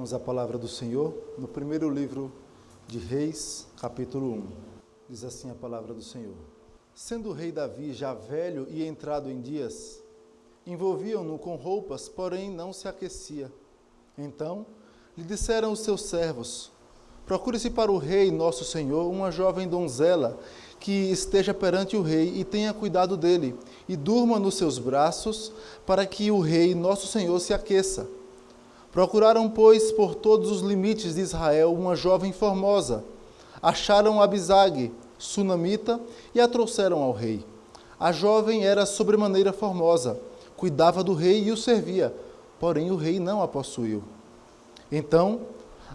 Vamos à palavra do Senhor, no primeiro livro de Reis, capítulo 1. Diz assim a palavra do Senhor. Sendo o rei Davi já velho e entrado em dias, envolviam-no com roupas, porém não se aquecia. Então lhe disseram os seus servos: procure-se para o rei nosso senhor uma jovem donzela que esteja perante o rei e tenha cuidado dele, e durma nos seus braços, para que o rei nosso senhor se aqueça. Procuraram, pois, por todos os limites de Israel uma jovem formosa. Acharam Abisag, sunamita, e a trouxeram ao rei. A jovem era sobremaneira formosa, cuidava do rei e o servia, porém o rei não a possuiu. Então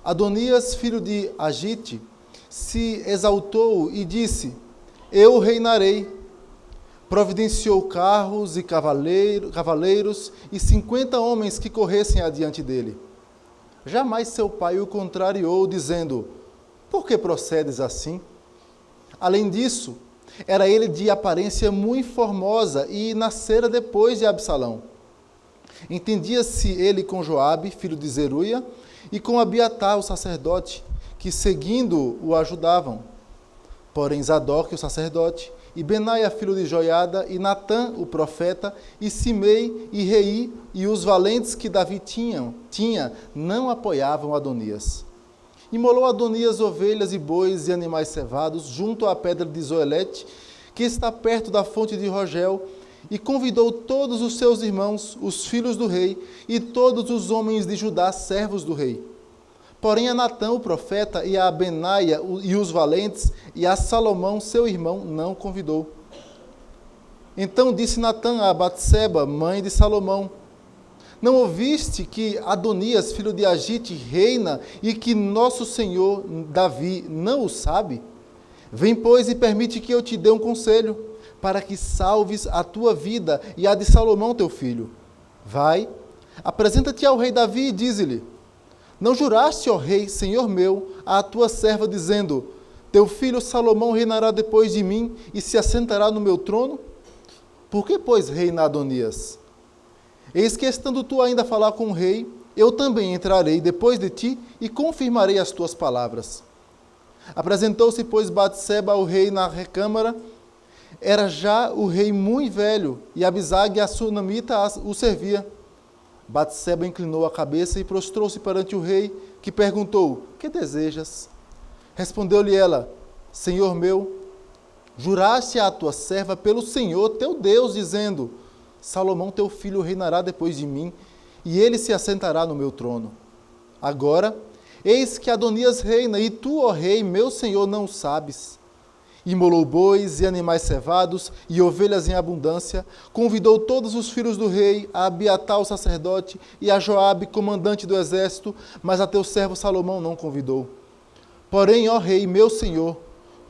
Adonias, filho de Agite, se exaltou e disse: eu reinarei. Providenciou carros e cavaleiros e 50 homens que corressem adiante dele. Jamais seu pai o contrariou, dizendo: por que procedes assim? Além disso, era ele de aparência muito formosa e nascera depois de Absalão. Entendia-se ele com Joabe, filho de Zeruia, e com Abiatar, o sacerdote, que seguindo o ajudavam. Porém Zadok, o sacerdote, e Benaia, filho de Joiada, e Natã, o profeta, e Simei, e Rei, e os valentes que Davi tinha, não apoiavam Adonias. Imolou Adonias ovelhas e bois e animais cevados, junto à pedra de Zoelete, que está perto da fonte de Rogel, e convidou todos os seus irmãos, os filhos do rei, e todos os homens de Judá, servos do rei. Porém a Natã, o profeta, e a Benaia, e os valentes, e a Salomão, seu irmão, não convidou. Então disse Natã a Batseba, mãe de Salomão: não ouviste que Adonias, filho de Agite, reina, e que nosso senhor Davi não o sabe? Vem, pois, e permite que eu te dê um conselho, para que salves a tua vida e a de Salomão, teu filho. Vai, apresenta-te ao rei Davi e dize-lhe: não juraste, ó rei, senhor meu, à tua serva, dizendo: teu filho Salomão reinará depois de mim e se assentará no meu trono? Por que, pois, reina Adonias? Eis que, estando tu ainda a falar com o rei, eu também entrarei depois de ti e confirmarei as tuas palavras. Apresentou-se, pois, Batseba ao rei na recâmara. Era já o rei muito velho, e Abisag, a sunamita, o servia. Batseba inclinou a cabeça e prostrou-se perante o rei, que perguntou: que desejas? Respondeu-lhe ela: Senhor meu, juraste à tua serva pelo Senhor teu Deus, dizendo: Salomão teu filho reinará depois de mim, e ele se assentará no meu trono. Agora, eis que Adonias reina, e tu, ó rei, meu senhor, não o sabes. Imolou bois e animais cevados e ovelhas em abundância, convidou todos os filhos do rei, a Abiatar, o sacerdote, e a Joabe, comandante do exército, mas a teu servo Salomão não convidou. Porém, ó rei, meu senhor,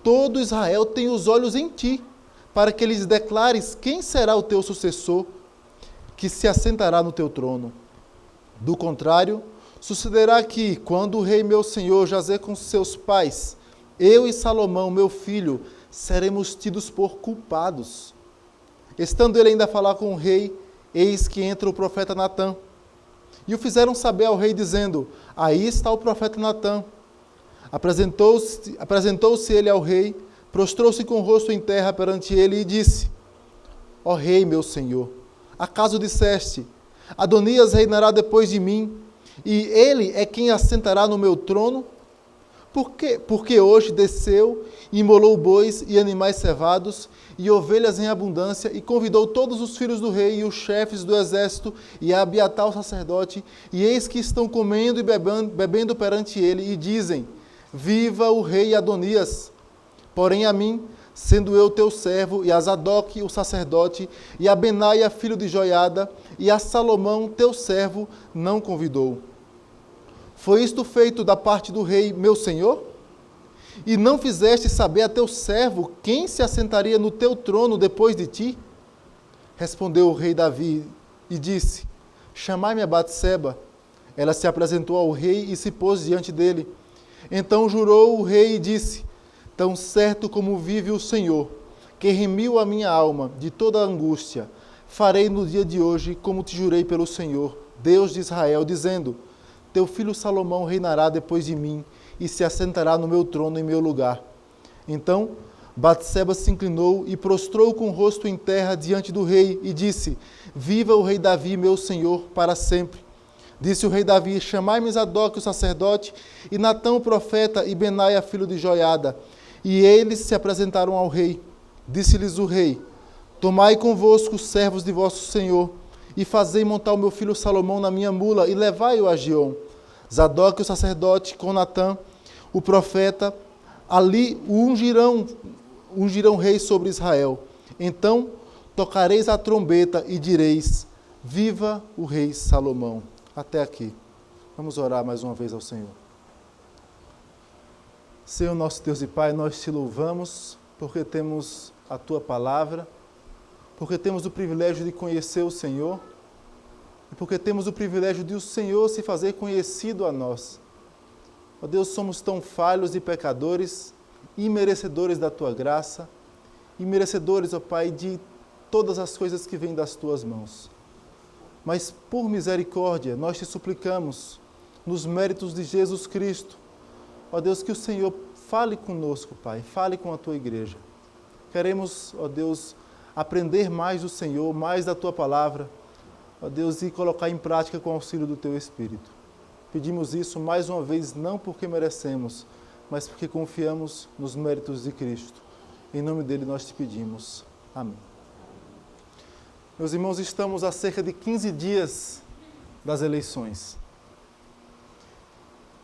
todo Israel tem os olhos em ti, para que lhes declares quem será o teu sucessor, que se assentará no teu trono. Do contrário, sucederá que, quando o rei meu senhor jazer com seus pais, eu e Salomão, meu filho, seremos tidos por culpados. Estando ele ainda a falar com o rei, eis que entra o profeta Natã. E o fizeram saber ao rei, dizendo: aí está o profeta Natã. Apresentou-se ele ao rei, prostrou-se com o rosto em terra perante ele e disse: ó rei, meu senhor, acaso disseste: Adonias reinará depois de mim, e ele é quem assentará no meu trono? Porque hoje desceu e imolou bois e animais cevados e ovelhas em abundância, e convidou todos os filhos do rei e os chefes do exército e a Abiatar, o sacerdote, e eis que estão comendo e bebendo perante ele, e dizem: viva o rei Adonias! Porém a mim, sendo eu teu servo, e a Zadok, o sacerdote, e a Benaia, filho de Joiada, e a Salomão, teu servo, não convidou. Foi isto feito da parte do rei, meu senhor? E não fizeste saber a teu servo quem se assentaria no teu trono depois de ti? Respondeu o rei Davi e disse: chamai-me a Batseba. Ela se apresentou ao rei e se pôs diante dele. Então jurou o rei e disse: tão certo como vive o Senhor, que remiu a minha alma de toda a angústia, farei no dia de hoje como te jurei pelo Senhor, Deus de Israel, dizendo: teu filho Salomão reinará depois de mim e se assentará no meu trono em meu lugar. Então Batseba se inclinou e prostrou com o rosto em terra diante do rei e disse: Viva o rei Davi, meu senhor, para sempre. Disse o rei Davi: Chamai-me Zadok, o sacerdote, e Natã, o profeta, e Benaia, filho de Joiada. E eles se apresentaram ao rei. Disse-lhes o rei: Tomai convosco os servos de vosso senhor, e fazei montar o meu filho Salomão na minha mula, e levai-o a Giom. Zadok, o sacerdote, com Natã, o profeta, ali o ungirão rei sobre Israel. Então tocareis a trombeta e direis: Viva o rei Salomão. Até aqui. Vamos orar mais uma vez ao Senhor. Senhor nosso Deus e Pai, nós te louvamos porque temos a Tua palavra, porque temos o privilégio de conhecer o Senhor e porque temos o privilégio de o Senhor se fazer conhecido a nós. Ó Deus, somos tão falhos e pecadores, imerecedores da Tua graça, imerecedores, ó Pai, de todas as coisas que vêm das Tuas mãos. Mas, por misericórdia, nós te suplicamos, nos méritos de Jesus Cristo, ó Deus, que o Senhor fale conosco, Pai, fale com a Tua igreja. Queremos, ó Deus, aprender mais do Senhor, mais da Tua palavra, ó Deus, e colocar em prática com o auxílio do Teu Espírito. Pedimos isso mais uma vez, não porque merecemos, mas porque confiamos nos méritos de Cristo. Em nome dele nós te pedimos. Amém. Meus irmãos, estamos a cerca de 15 dias das eleições.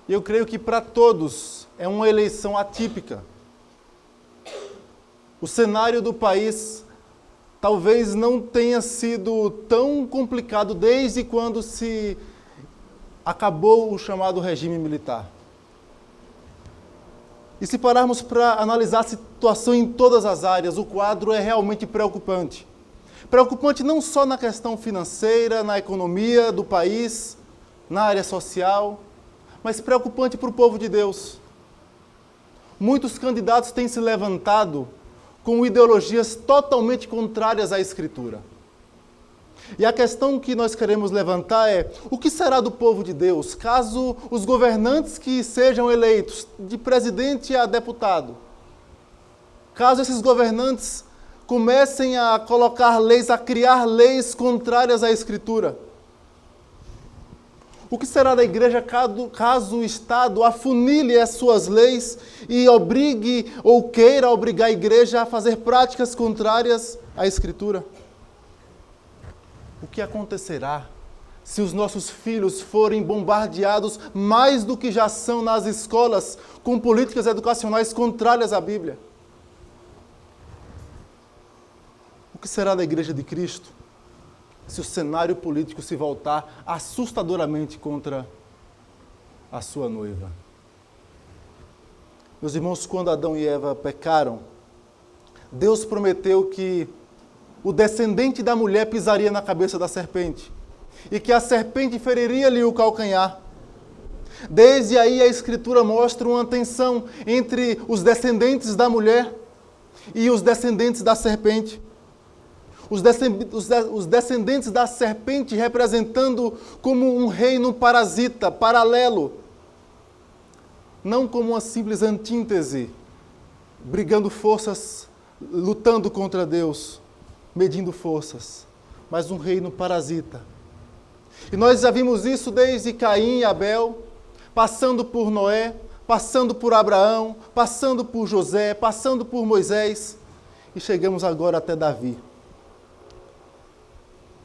E eu creio que para todos é uma eleição atípica. O cenário do país talvez não tenha sido tão complicado desde quando se acabou o chamado regime militar. E se pararmos para analisar a situação em todas as áreas, o quadro é realmente preocupante. Preocupante não só na questão financeira, na economia do país, na área social, mas preocupante para o povo de Deus. Muitos candidatos têm se levantado com ideologias totalmente contrárias à Escritura. E a questão que nós queremos levantar é: o que será do povo de Deus caso os governantes que sejam eleitos, de presidente a deputado, caso esses governantes comecem a colocar leis, a criar leis contrárias à Escritura? O que será da igreja caso o Estado afunile as suas leis e obrigue ou queira obrigar a igreja a fazer práticas contrárias à Escritura? O que acontecerá se os nossos filhos forem bombardeados mais do que já são nas escolas com políticas educacionais contrárias à Bíblia? O que será da Igreja de Cristo se o cenário político se voltar assustadoramente contra a sua noiva? Meus irmãos, quando Adão e Eva pecaram, Deus prometeu que o descendente da mulher pisaria na cabeça da serpente e que a serpente feriria-lhe o calcanhar. Desde aí a Escritura mostra uma tensão entre os descendentes da mulher e os descendentes da serpente. Os descendentes da serpente representando como um reino parasita, paralelo, não como uma simples antítese, brigando forças, lutando contra Deus, medindo forças, mas um reino parasita. E nós já vimos isso desde Caim e Abel, passando por Noé, passando por Abraão, passando por José, passando por Moisés, e chegamos agora até Davi.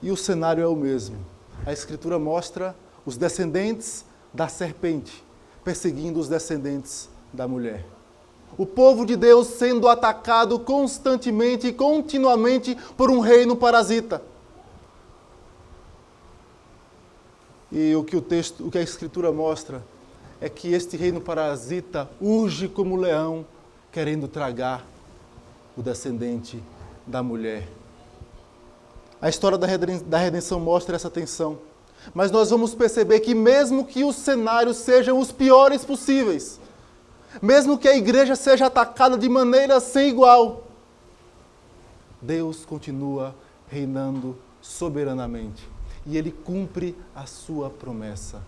E o cenário é o mesmo. A Escritura mostra os descendentes da serpente perseguindo os descendentes da mulher. O povo de Deus sendo atacado constantemente e continuamente por um reino parasita. E o que a Escritura mostra é que este reino parasita urge como leão, querendo tragar o descendente da mulher. A história da redenção mostra essa tensão. Mas nós vamos perceber que mesmo que os cenários sejam os piores possíveis, mesmo que a igreja seja atacada de maneira sem igual, Deus continua reinando soberanamente. E Ele cumpre a sua promessa.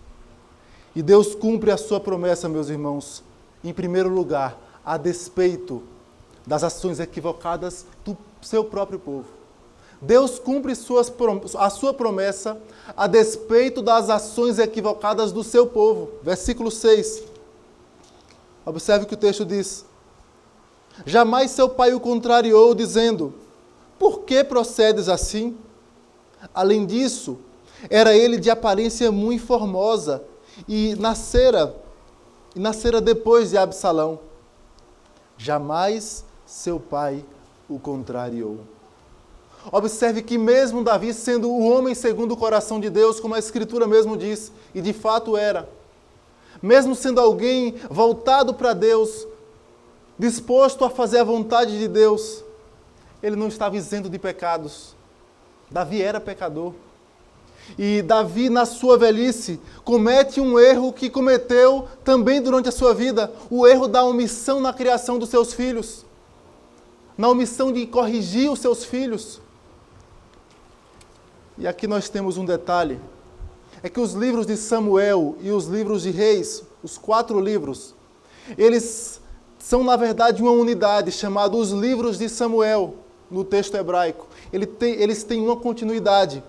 E Deus cumpre a sua promessa, meus irmãos, em primeiro lugar, a despeito das ações equivocadas do seu próprio povo. Deus cumpre a sua promessa a despeito das ações equivocadas do seu povo. Versículo 6. Observe o que o texto diz. Jamais seu pai o contrariou, dizendo: por que procedes assim? Além disso, era ele de aparência muito formosa e nascera depois de Absalão. Jamais seu pai o contrariou. Observe que mesmo Davi, sendo o homem segundo o coração de Deus, como a Escritura mesmo diz, e de fato era, mesmo sendo alguém voltado para Deus, disposto a fazer a vontade de Deus, ele não estava isento de pecados. Davi era pecador. E Davi, na sua velhice, comete um erro que cometeu também durante a sua vida, o erro da omissão na criação dos seus filhos, na omissão de corrigir os seus filhos. E aqui nós temos um detalhe, é que os livros de Samuel e os livros de Reis, os 4 livros, eles são na verdade uma unidade, chamada os livros de Samuel, no texto hebraico. Eles têm uma continuidade,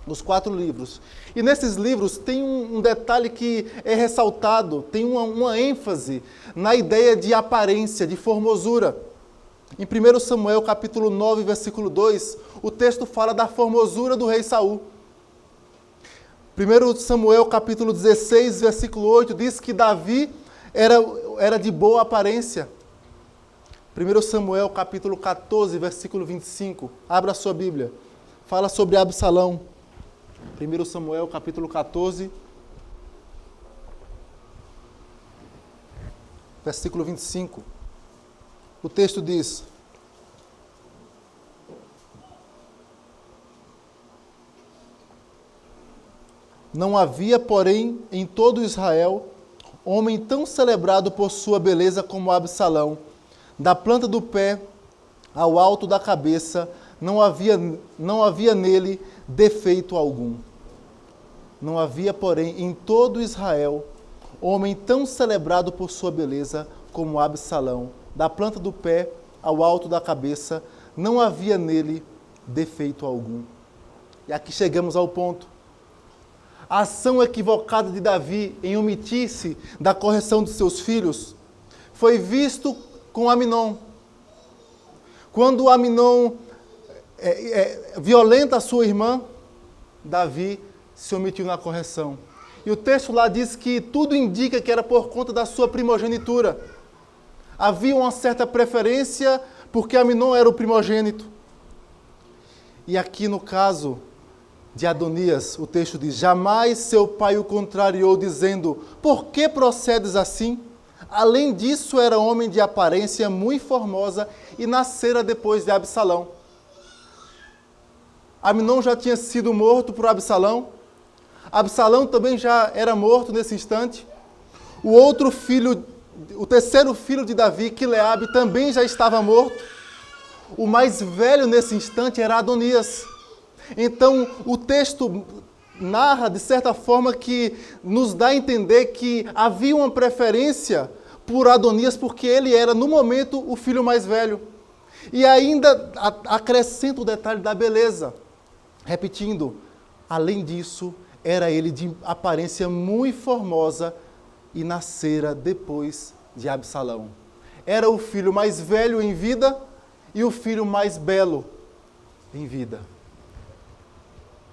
os 4 livros. E nesses livros tem um detalhe que é ressaltado, tem uma ênfase na ideia de aparência, de formosura. Em 1 Samuel capítulo 9, versículo 2, o texto fala da formosura do rei Saul. 1 Samuel capítulo 16, versículo 8, diz que Davi era de boa aparência. 1 Samuel capítulo 14, versículo 25, abra a sua Bíblia, fala sobre Absalão. 1 Samuel capítulo 14, versículo 25. O texto diz: não havia, porém, em todo Israel, homem tão celebrado por sua beleza como Absalão. Da planta do pé ao alto da cabeça, não havia nele defeito algum. Não havia, porém, em todo Israel, homem tão celebrado por sua beleza como Absalão. Da planta do pé ao alto da cabeça, não havia nele defeito algum. E aqui chegamos ao ponto. A ação equivocada de Davi em omitir-se da correção de seus filhos foi visto com Aminon. Quando Aminon violenta a sua irmã, Davi se omitiu na correção. E o texto lá diz que tudo indica que era por conta da sua primogenitura. Havia uma certa preferência porque Aminon era o primogênito. E aqui no caso de Adonias, o texto diz: jamais seu pai o contrariou, dizendo: por que procedes assim? Além disso, era homem de aparência muito formosa e nascera depois de Absalão. Aminon já tinha sido morto por Absalão. Absalão também já era morto nesse instante. O terceiro filho de Davi, Quileabe, também já estava morto. O mais velho nesse instante era Adonias. Então, o texto narra, de certa forma, que nos dá a entender que havia uma preferência por Adonias, porque ele era, no momento, o filho mais velho. E ainda acrescenta o detalhe da beleza. Repetindo, além disso, era ele de aparência muito formosa e nascera depois de Absalão. Era o filho mais velho em vida e o filho mais belo em vida.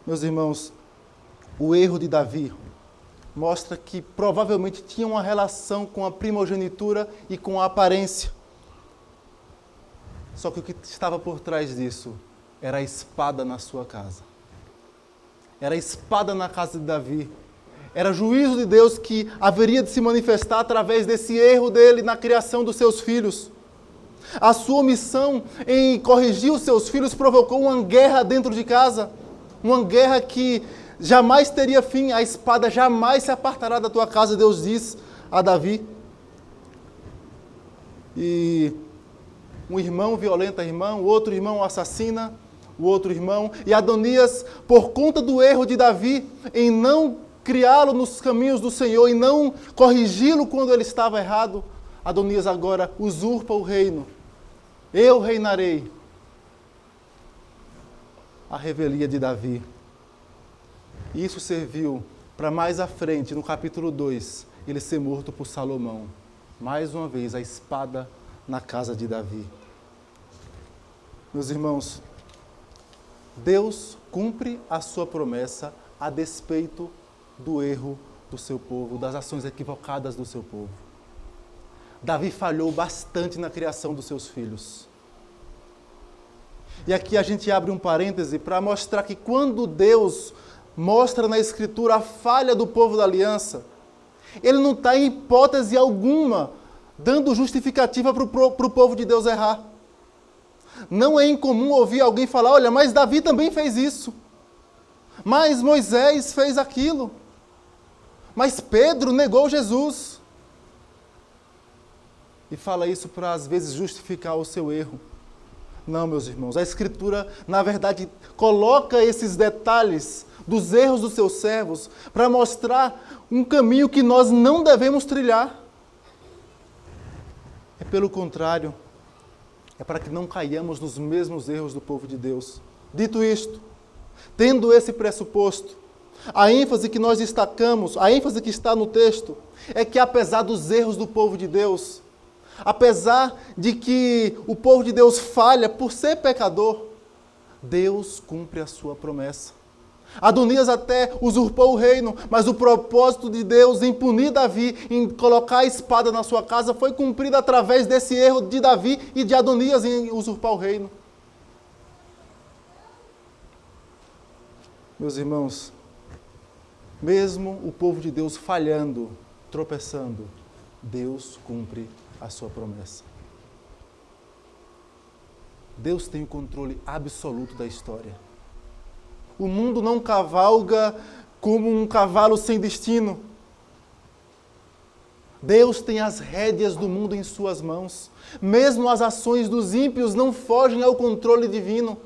Meus irmãos, o erro de Davi mostra que provavelmente tinha uma relação com a primogenitura e com a aparência. Só que o que estava por trás disso era a espada na sua casa. Era a espada na casa de Davi. Era juízo de Deus que haveria de se manifestar através desse erro dele na criação dos seus filhos. A sua omissão em corrigir os seus filhos provocou uma guerra dentro de casa. Uma guerra que jamais teria fim. A espada jamais se apartará da tua casa, Deus diz a Davi. E um irmão violenta a irmã, o outro irmão assassina o outro irmão. E Adonias, por conta do erro de Davi em não criá-lo nos caminhos do Senhor e não corrigi-lo quando ele estava errado, Adonias agora usurpa o reino. Eu reinarei. A revelia de Davi. Isso serviu para mais à frente, no capítulo 2, ele ser morto por Salomão. Mais uma vez, a espada na casa de Davi. Meus irmãos, Deus cumpre a sua promessa a despeito do erro do seu povo, das ações equivocadas do seu povo. Davi falhou bastante na criação dos seus filhos. E aqui a gente abre um parêntese para mostrar que quando Deus mostra na Escritura a falha do povo da aliança, Ele não está em hipótese alguma dando justificativa para o povo de Deus errar. Não é incomum ouvir alguém falar, olha, mas Davi também fez isso. Mas Moisés fez aquilo. Mas Pedro negou Jesus. E fala isso para, às vezes, justificar o seu erro. Não, meus irmãos, a Escritura, na verdade, coloca esses detalhes dos erros dos seus servos para mostrar um caminho que nós não devemos trilhar. É pelo contrário, é para que não caiamos nos mesmos erros do povo de Deus. Dito isto, tendo esse pressuposto, a ênfase que nós destacamos, a ênfase que está no texto, é que apesar dos erros do povo de Deus, apesar de que o povo de Deus falha por ser pecador, Deus cumpre a sua promessa. Adonias até usurpou o reino, mas o propósito de Deus em punir Davi, em colocar a espada na sua casa, foi cumprido através desse erro de Davi e de Adonias em usurpar o reino. Meus irmãos, mesmo o povo de Deus falhando, tropeçando, Deus cumpre a sua promessa. Deus tem o controle absoluto da história. O mundo não cavalga como um cavalo sem destino. Deus tem as rédeas do mundo em suas mãos. Mesmo as ações dos ímpios não fogem ao controle divino.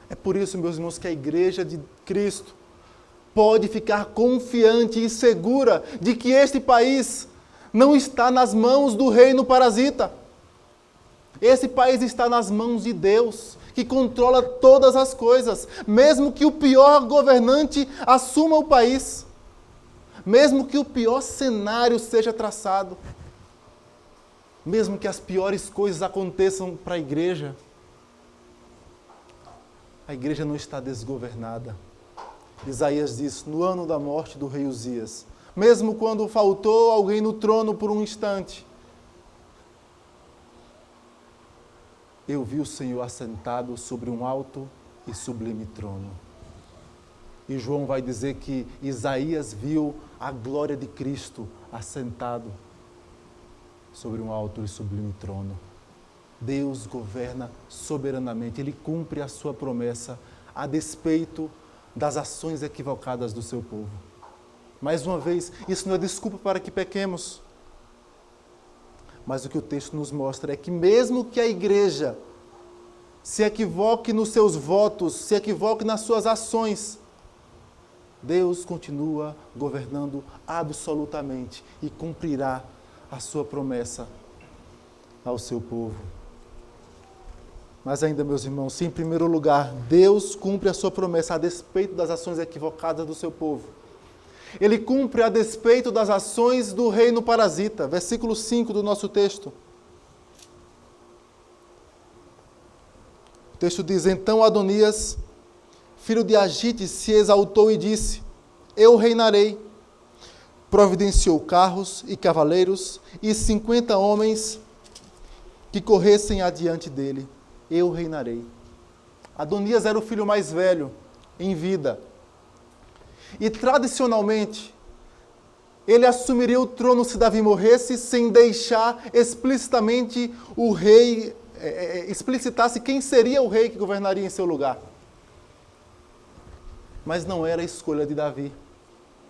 É por isso, meus irmãos, que a Igreja de Cristo pode ficar confiante e segura de que este país não está nas mãos do reino parasita. Esse país está nas mãos de Deus, que controla todas as coisas. Mesmo que o pior governante assuma o país, mesmo que o pior cenário seja traçado, mesmo que as piores coisas aconteçam para a igreja não está desgovernada. Isaías diz, no ano da morte do rei Uzias, mesmo quando faltou alguém no trono por um instante, eu vi o Senhor assentado sobre um alto e sublime trono. E João vai dizer que Isaías viu a glória de Cristo assentado sobre um alto e sublime trono. Deus governa soberanamente, Ele cumpre a sua promessa a despeito das ações equivocadas do seu povo. Mais uma vez, isso não é desculpa para que pequemos. Mas o que o texto nos mostra é que mesmo que a igreja se equivoque nos seus votos, se equivoque nas suas ações, Deus continua governando absolutamente e cumprirá a sua promessa ao seu povo. Mas ainda, meus irmãos, se em primeiro lugar Deus cumpre a sua promessa a despeito das ações equivocadas do seu povo, Ele cumpre a despeito das ações do reino parasita. Versículo 5 do nosso texto. O texto diz, então Adonias, filho de Agite, se exaltou e disse, eu reinarei. Providenciou carros e cavaleiros e 50 homens que corressem adiante dele. Eu reinarei. Adonias era o filho mais velho em vida. E tradicionalmente, ele assumiria o trono se Davi morresse, sem deixar explicitamente o rei, explicitasse quem seria o rei que governaria em seu lugar. Mas não era a escolha de Davi.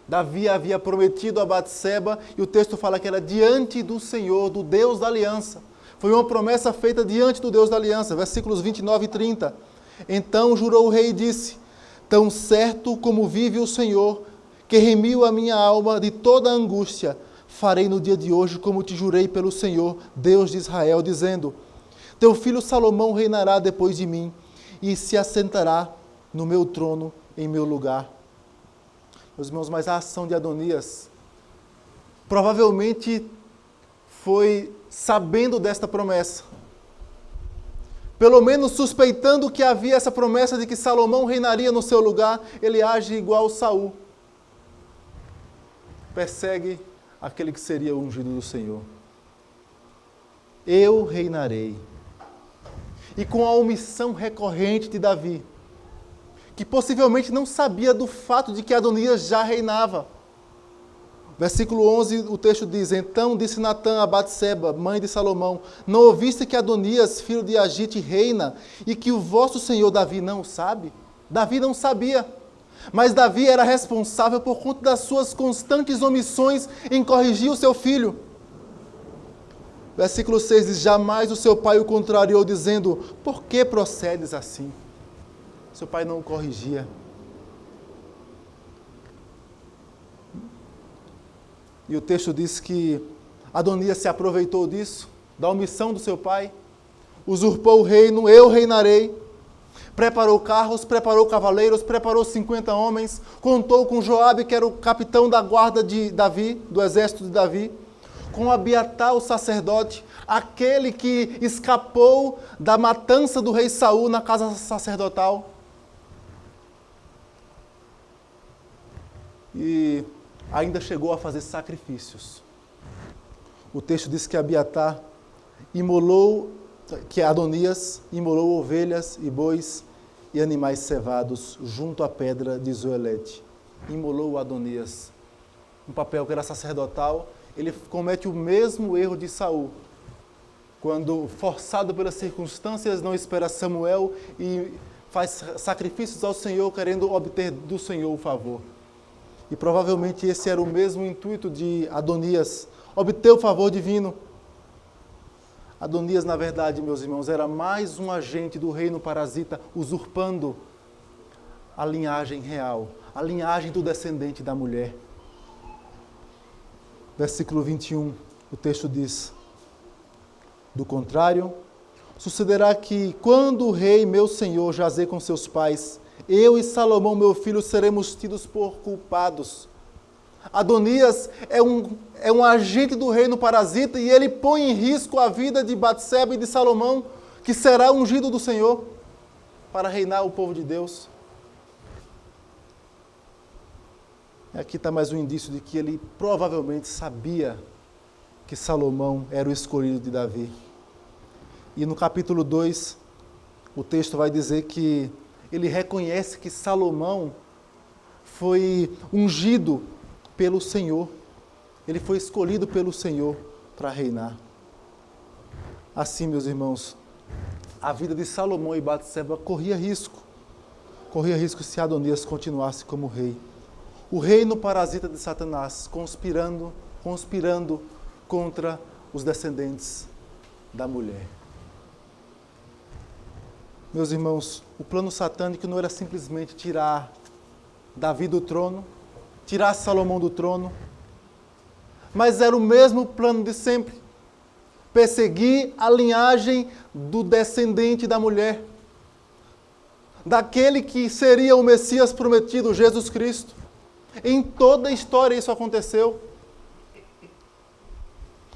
Davi havia prometido a Batseba, e o texto fala que era diante do Senhor, do Deus da aliança. Foi uma promessa feita diante do Deus da aliança. Versículos 29 e 30. Então jurou o rei e disse, tão certo como vive o Senhor, que remiu a minha alma de toda a angústia, farei no dia de hoje como te jurei pelo Senhor, Deus de Israel, dizendo: teu filho Salomão reinará depois de mim, e se assentará no meu trono, em meu lugar. Meus irmãos, mas a ação de Adonias provavelmente foi sabendo desta promessa. Pelo menos suspeitando que havia essa promessa de que Salomão reinaria no seu lugar, ele age igual Saul. Persegue aquele que seria o ungido do Senhor. Eu reinarei. E com a omissão recorrente de Davi, que possivelmente não sabia do fato de que Adonias já reinava. Versículo 11, o texto diz: então disse Natã a Batseba, mãe de Salomão: não ouviste que Adonias, filho de Agite, reina, e que o vosso senhor Davi não o sabe? Davi não sabia, mas Davi era responsável por conta das suas constantes omissões em corrigir o seu filho. Versículo 6 diz: jamais o seu pai o contrariou, dizendo: por que procedes assim? Seu pai não o corrigia. E o texto diz que Adonias se aproveitou disso, da omissão do seu pai, usurpou o reino, eu reinarei, preparou carros, preparou cavaleiros, preparou 50 homens, contou com Joabe, que era o capitão da guarda de Davi, do exército de Davi, com Abiatar, o sacerdote, aquele que escapou da matança do rei Saul na casa sacerdotal. E ainda chegou a fazer sacrifícios. O texto diz que Abiatar que Adonias imolou ovelhas e bois e animais cevados junto à pedra de Zoelete. Imolou Adonias. Um papel que era sacerdotal, ele comete o mesmo erro de Saul. Quando, forçado pelas circunstâncias, não espera Samuel e faz sacrifícios ao Senhor, querendo obter do Senhor o favor. E provavelmente esse era o mesmo intuito de Adonias, obter o favor divino. Adonias, na verdade, meus irmãos, era mais um agente do reino parasita, usurpando a linhagem real, a linhagem do descendente da mulher. Versículo 21, o texto diz: do contrário, sucederá que, quando o rei, meu senhor, jazer com seus pais, eu e Salomão, meu filho, seremos tidos por culpados. Adonias é um agente do reino parasita e ele põe em risco a vida de Batseba e de Salomão, que será ungido do Senhor para reinar o povo de Deus. Aqui está mais um indício de que ele provavelmente sabia que Salomão era o escolhido de Davi. E no capítulo 2, o texto vai dizer que ele reconhece que Salomão foi ungido pelo Senhor. Ele foi escolhido pelo Senhor para reinar. Assim, meus irmãos, a vida de Salomão e Batseba corria risco. Corria risco se Adonias continuasse como rei. O reino parasita de Satanás, conspirando contra os descendentes da mulher. Meus irmãos, o plano satânico não era simplesmente tirar Davi do trono, tirar Salomão do trono, mas era o mesmo plano de sempre: perseguir a linhagem do descendente da mulher, daquele que seria o Messias prometido, Jesus Cristo. Em toda a história isso aconteceu.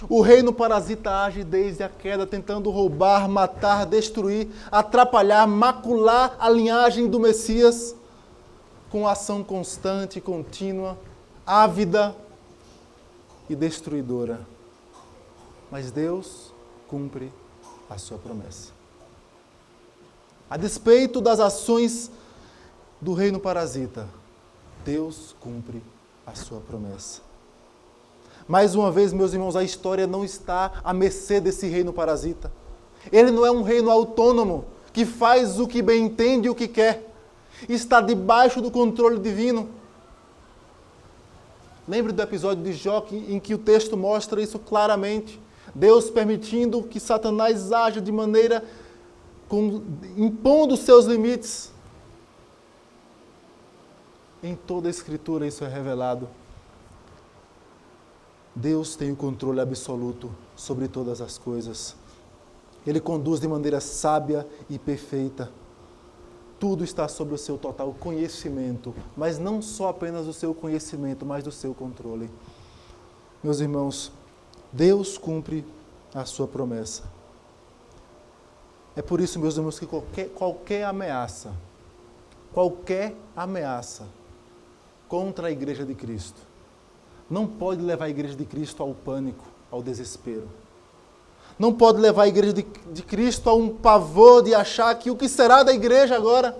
O reino parasita age desde a queda, tentando roubar, matar, destruir, atrapalhar, macular a linhagem do Messias, com ação constante, contínua, ávida e destruidora. Mas Deus cumpre a sua promessa. A despeito das ações do reino parasita, Deus cumpre a sua promessa. Mais uma vez, meus irmãos, a história não está à mercê desse reino parasita. Ele não é um reino autônomo, que faz o que bem entende e o que quer. Está debaixo do controle divino. Lembre do episódio de Jó, em que o texto mostra isso claramente. Deus permitindo que Satanás haja de maneira, impondo seus limites. Em toda a Escritura isso é revelado. Deus tem o controle absoluto sobre todas as coisas. Ele conduz de maneira sábia e perfeita. Tudo está sob o seu total conhecimento, mas não só apenas do seu conhecimento, mas do seu controle. Meus irmãos, Deus cumpre a sua promessa. É por isso, meus irmãos, que qualquer ameaça contra a Igreja de Cristo não pode levar a Igreja de Cristo ao pânico, ao desespero. Não pode levar a Igreja de Cristo a um pavor de achar que o que será da Igreja agora?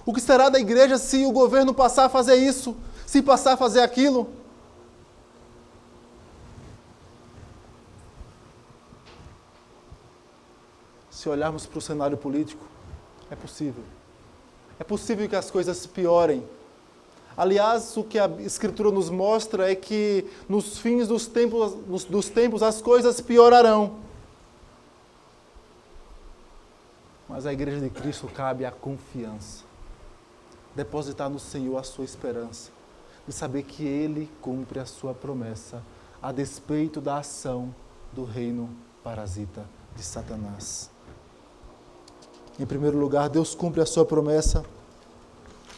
O que será da Igreja se o governo passar a fazer isso? Se passar a fazer aquilo? Se olharmos para o cenário político, é possível. É possível que as coisas piorem. Aliás, o que a Escritura nos mostra é que nos fins dos tempos as coisas piorarão. Mas à Igreja de Cristo cabe a confiança. Depositar no Senhor a sua esperança. De saber que Ele cumpre a sua promessa, a despeito da ação do reino parasita de Satanás. Em primeiro lugar, Deus cumpre a sua promessa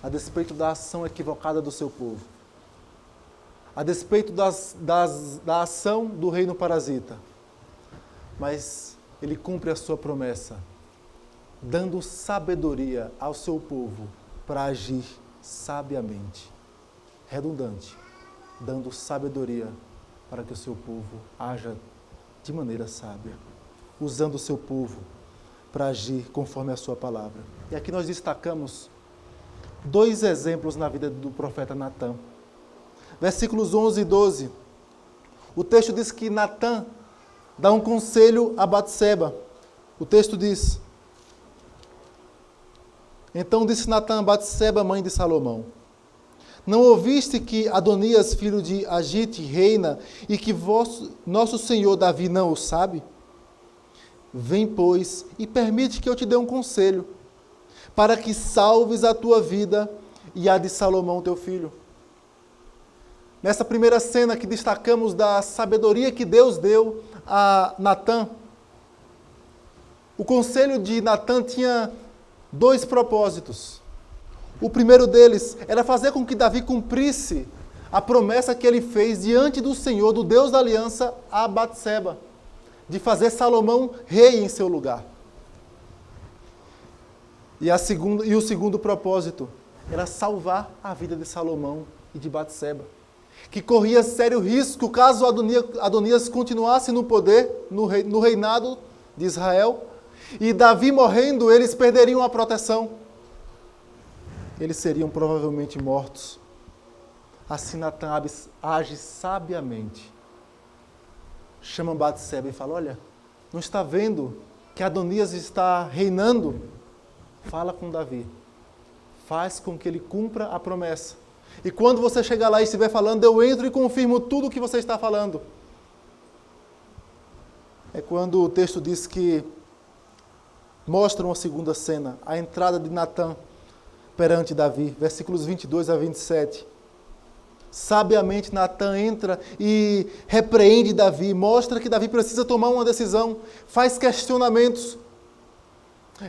a despeito da ação equivocada do seu povo. A despeito da ação do reino parasita. Mas Ele cumpre a sua promessa, dando sabedoria ao seu povo para agir sabiamente. Redundante, dando sabedoria para que o seu povo haja de maneira sábia. Usando o seu povo para agir conforme a sua palavra. E aqui nós destacamos 2 exemplos na vida do profeta Natã. Versículos 11 e 12. O texto diz que Natã dá um conselho a Batseba. O texto diz: Então disse Natã a Batseba, mãe de Salomão: Não ouviste que Adonias, filho de Agite, reina, e que nosso senhor Davi não o sabe? Vem, pois, e permite que eu te dê um conselho, para que salves a tua vida e a de Salomão, teu filho. Nessa primeira cena que destacamos da sabedoria que Deus deu a Natã, o conselho de Natã tinha 2 propósitos. O primeiro deles era fazer com que Davi cumprisse a promessa que ele fez diante do Senhor, do Deus da aliança, a Batseba, de fazer Salomão rei em seu lugar. E o segundo propósito era salvar a vida de Salomão e de Batseba, que corria sério risco caso Adonias continuasse no poder, no reinado de Israel, e Davi morrendo, eles perderiam a proteção. Eles seriam provavelmente mortos. Assim Natã age sabiamente. Chama Batseba e fala: olha, não está vendo que Adonias está reinando? Fala com Davi. Faz com que ele cumpra a promessa. E quando você chegar lá e estiver falando, eu entro e confirmo tudo o que você está falando. É quando o texto diz que mostra uma segunda cena, a entrada de Natã perante Davi, versículos 22 a 27. Sabiamente Natã entra e repreende Davi, mostra que Davi precisa tomar uma decisão, faz questionamentos.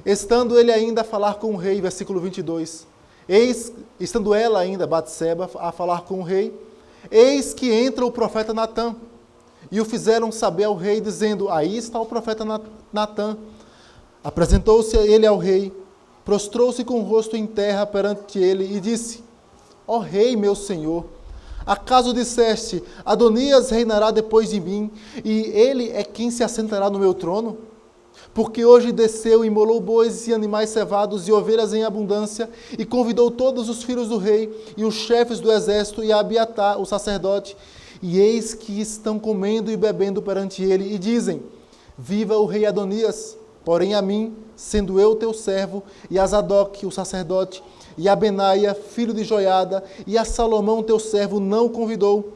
Estando ele ainda a falar com o rei, versículo 22. Estando ela ainda, Batseba, a falar com o rei, eis que entra o profeta Natã, e o fizeram saber ao rei, dizendo: aí está o profeta Natã. Apresentou-se ele ao rei, prostrou-se com o rosto em terra perante ele, e disse: ó rei, meu senhor, acaso disseste, Adonias reinará depois de mim, e ele é quem se assentará no meu trono? Porque hoje desceu e imolou bois e animais cevados e ovelhas em abundância, e convidou todos os filhos do rei, e os chefes do exército, e Abiatar, o sacerdote, e eis que estão comendo e bebendo perante ele, e dizem: viva o rei Adonias! Porém a mim, sendo eu teu servo, e a Zadok, o sacerdote, e a Benaia, filho de Joiada, e a Salomão, teu servo, não o convidou.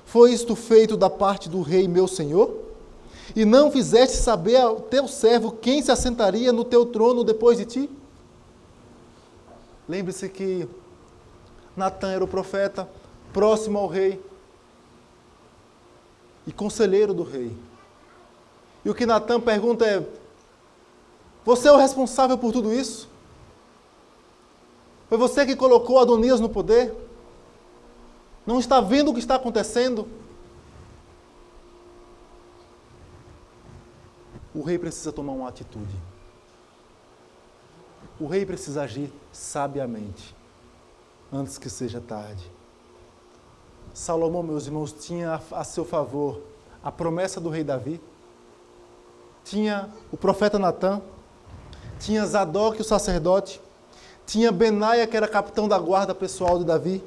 Foi isto feito da parte do rei, meu senhor? E não fizeste saber ao teu servo quem se assentaria no teu trono depois de ti? Lembre-se que Natã era o profeta, próximo ao rei e conselheiro do rei. E o que Natã pergunta é: você é o responsável por tudo isso? Foi você que colocou Adonias no poder? Não está vendo o que está acontecendo? O rei precisa tomar uma atitude. O rei precisa agir sabiamente, antes que seja tarde. Salomão, meus irmãos, tinha a seu favor a promessa do rei Davi, tinha o profeta Natã, tinha Zadok, o sacerdote, tinha Benaia, que era capitão da guarda pessoal de Davi,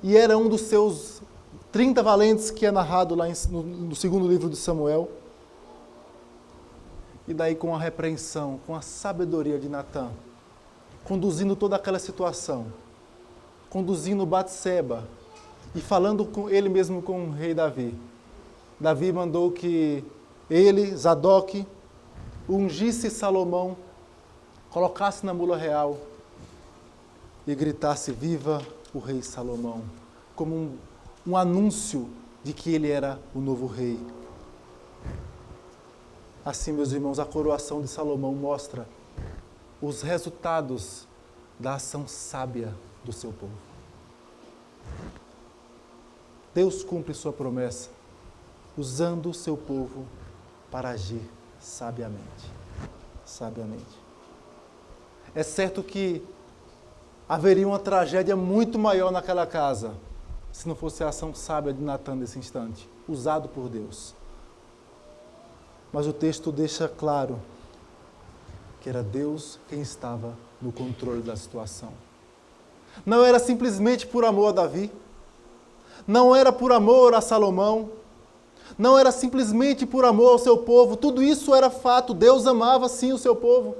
e era um dos seus 30 valentes que é narrado lá no segundo livro de Samuel. E daí, com a repreensão, com a sabedoria de Natã, conduzindo toda aquela situação, conduzindo Batseba e falando com ele mesmo com o rei Davi. Davi mandou que ele, Zadok, ungisse Salomão, colocasse na mula real e gritasse: viva o rei Salomão, como um anúncio de que ele era o novo rei. Assim, meus irmãos, a coroação de Salomão mostra os resultados da ação sábia do seu povo. Deus cumpre sua promessa, usando o seu povo para agir sabiamente. Sabiamente. É certo que haveria uma tragédia muito maior naquela casa, se não fosse a ação sábia de Natã nesse instante, usado por Deus. Mas o texto deixa claro que era Deus quem estava no controle da situação. Não era simplesmente por amor a Davi, não era por amor a Salomão, não era simplesmente por amor ao seu povo, tudo isso era fato. Deus amava sim o seu povo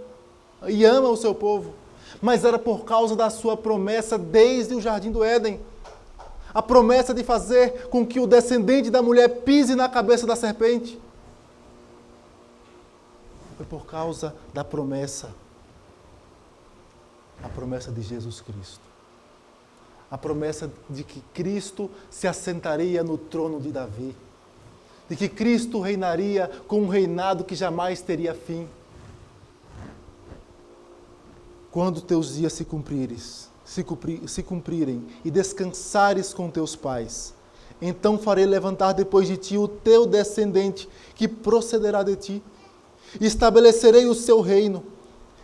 e ama o seu povo, mas era por causa da sua promessa desde o Jardim do Éden. A promessa de fazer com que o descendente da mulher pise na cabeça da serpente. Foi por causa da promessa. A promessa de Jesus Cristo. A promessa de que Cristo se assentaria no trono de Davi. De que Cristo reinaria com um reinado que jamais teria fim. Quando teus dias se cumprirem e descansares com teus pais, então farei levantar depois de ti o teu descendente, que procederá de ti. Estabelecerei o seu reino.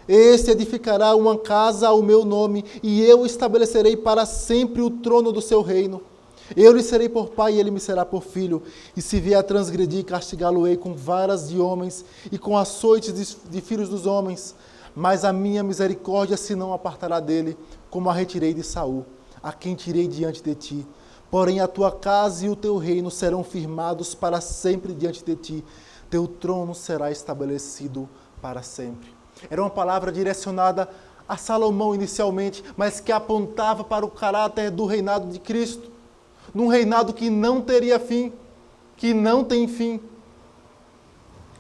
Este edificará uma casa ao meu nome, e eu estabelecerei para sempre o trono do seu reino. Eu lhe serei por pai, e ele me será por filho. E se vier a transgredir, castigá-lo-ei com varas de homens e com açoites de filhos dos homens. Mas a minha misericórdia se não apartará dele, como a retirei de Saul, a quem tirei diante de ti. Porém a tua casa e o teu reino serão firmados para sempre diante de ti. Teu trono será estabelecido para sempre. Era uma palavra direcionada a Salomão inicialmente, mas que apontava para o caráter do reinado de Cristo. Num reinado que não teria fim, que não tem fim.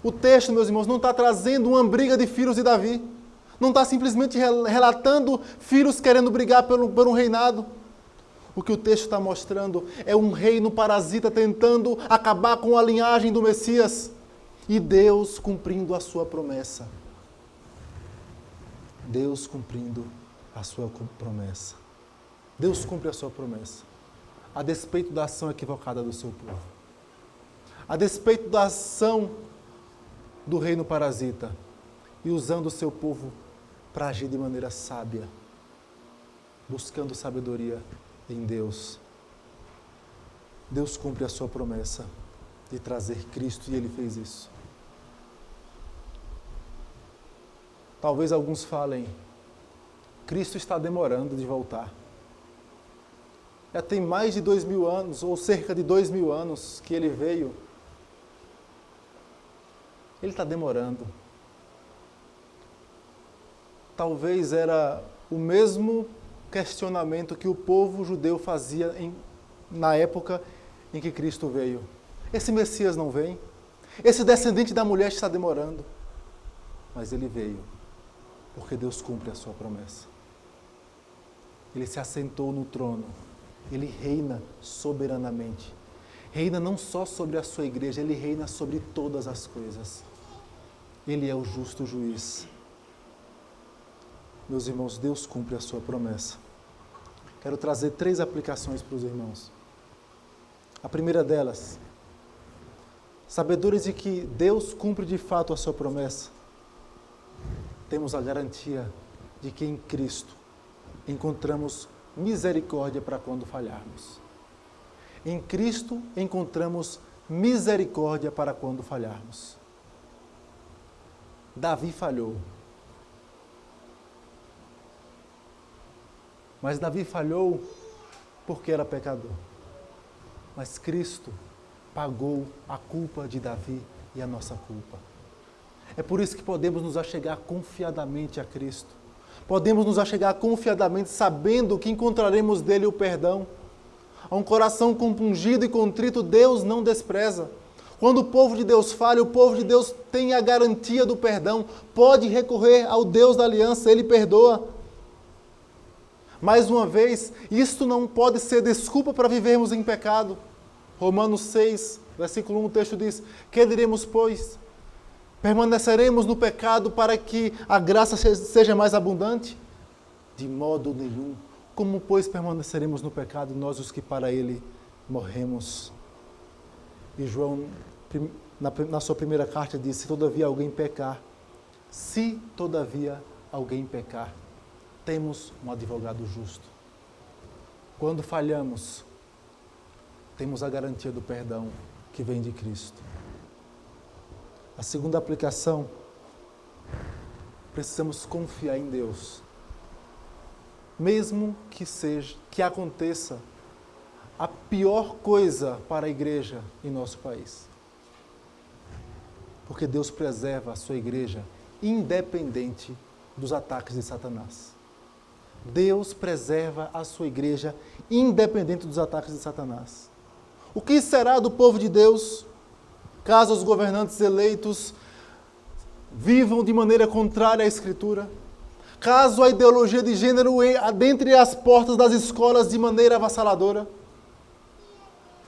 O texto, meus irmãos, não está trazendo uma briga de filhos de Davi. Não está simplesmente relatando filhos querendo brigar por um reinado. O que o texto está mostrando é um reino parasita tentando acabar com a linhagem do Messias. E Deus cumprindo a sua promessa. Deus cumprindo a sua promessa. Deus cumpre a sua promessa. A despeito da ação equivocada do seu povo. A despeito da ação do reino parasita. E usando o seu povo para agir de maneira sábia. Buscando sabedoria em Deus. Deus cumpre a sua promessa de trazer Cristo, e Ele fez isso. Talvez alguns falem: Cristo está demorando de voltar. Já tem mais de 2000 anos, ou cerca de 2000 anos que Ele veio. Ele está demorando. Talvez era o mesmo questionamento que o povo judeu fazia na época em que Cristo veio. Esse Messias não vem? Esse descendente da mulher está demorando. Mas ele veio, porque Deus cumpre a sua promessa. Ele se assentou no trono. Ele reina soberanamente. Reina não só sobre a sua igreja, ele reina sobre todas as coisas. Ele é o justo juiz. Meus irmãos, Deus cumpre a sua promessa. Quero trazer 3 aplicações para os irmãos. A primeira delas, sabedores de que Deus cumpre de fato a sua promessa, temos a garantia de que em Cristo encontramos misericórdia para quando falharmos. Em Cristo encontramos misericórdia para quando falharmos. Davi falhou. Mas Davi falhou porque era pecador. Mas Cristo pagou a culpa de Davi e a nossa culpa. É por isso que podemos nos achegar confiadamente a Cristo. Podemos nos achegar confiadamente sabendo que encontraremos dele o perdão. A um coração compungido e contrito, Deus não despreza. Quando o povo de Deus falha, o povo de Deus tem a garantia do perdão. Pode recorrer ao Deus da aliança, ele perdoa. Mais uma vez, isto não pode ser desculpa para vivermos em pecado. Romanos 6, versículo 1, o texto diz: que diremos, pois? Permaneceremos no pecado para que a graça seja mais abundante? De modo nenhum. Como, pois, permaneceremos no pecado, nós os que para ele morremos? E João, na sua primeira carta, diz: se todavia alguém pecar, temos um advogado justo. Quando falhamos, temos a garantia do perdão que vem de Cristo. A segunda aplicação, precisamos confiar em Deus. Mesmo que aconteça a pior coisa para a igreja em nosso país. Porque Deus preserva a sua igreja independente dos ataques de Satanás. Deus preserva a sua igreja independente dos ataques de Satanás. O que será do povo de Deus caso os governantes eleitos vivam de maneira contrária à Escritura? Caso a ideologia de gênero adentre as portas das escolas de maneira avassaladora?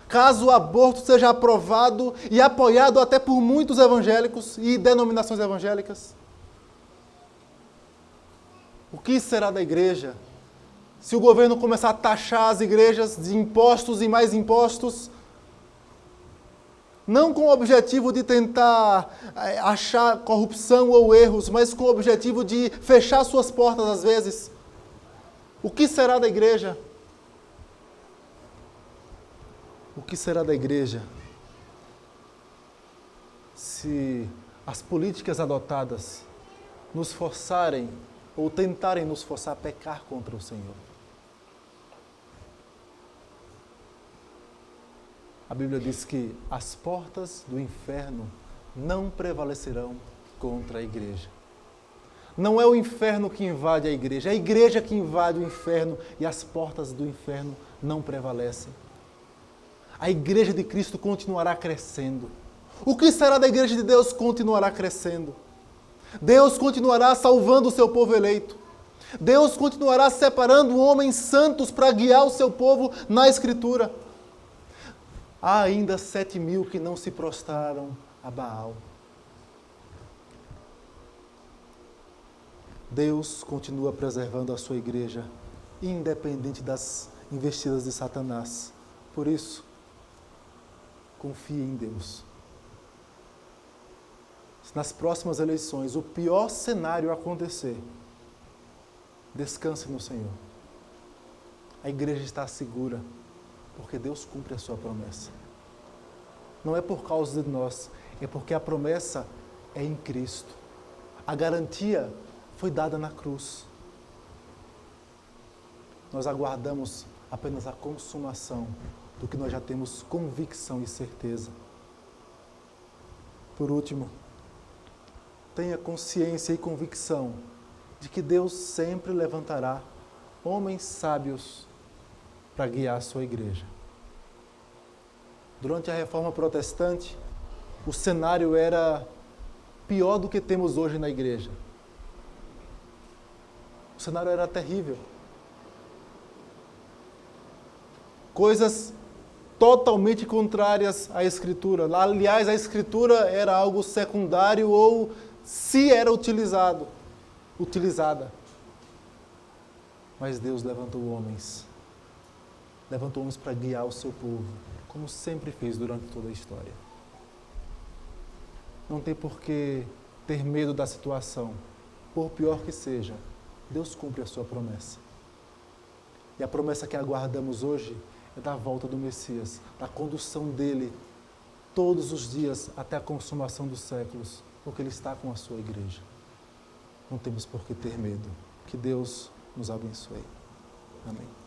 Caso o aborto seja aprovado e apoiado até por muitos evangélicos e denominações evangélicas? O que será da igreja se o governo começar a taxar as igrejas de impostos e mais impostos? Não com o objetivo de tentar achar corrupção ou erros, mas com o objetivo de fechar suas portas às vezes. O que será da igreja? O que será da igreja se as políticas adotadas nos forçarem ou tentarem nos forçar a pecar contra o Senhor? A Bíblia diz que as portas do inferno não prevalecerão contra a igreja. Não é o inferno que invade a igreja que invade o inferno e as portas do inferno não prevalecem. A igreja de Cristo continuará crescendo. O que será da igreja de Deus? Continuará crescendo. Deus continuará salvando o seu povo eleito. Deus continuará separando homens santos para guiar o seu povo na Escritura. Há ainda 7.000 que não se prostraram a Baal. Deus continua preservando a sua igreja, independente das investidas de Satanás. Por isso, confie em Deus. Se nas próximas eleições o pior cenário acontecer, descanse no Senhor. A igreja está segura, porque Deus cumpre a sua promessa. Não é por causa de nós, é porque a promessa é em Cristo. A garantia foi dada na cruz. Nós aguardamos apenas a consumação do que nós já temos convicção e certeza. Por último, tenha consciência e convicção de que Deus sempre levantará homens sábios para guiar a sua igreja. Durante a Reforma Protestante, o cenário era pior do que temos hoje na igreja. O cenário era terrível. coisas totalmente contrárias à Escritura. Aliás, a Escritura era algo secundário ou se era utilizada. Mas Deus levantou homens para guiar o seu povo, como sempre fez durante toda a história. Não tem por que ter medo da situação, por pior que seja, Deus cumpre a sua promessa. E a promessa que aguardamos hoje é da volta do Messias, da condução dele todos os dias até a consumação dos séculos, porque ele está com a sua igreja. Não temos por que ter medo. Que Deus nos abençoe. Amém.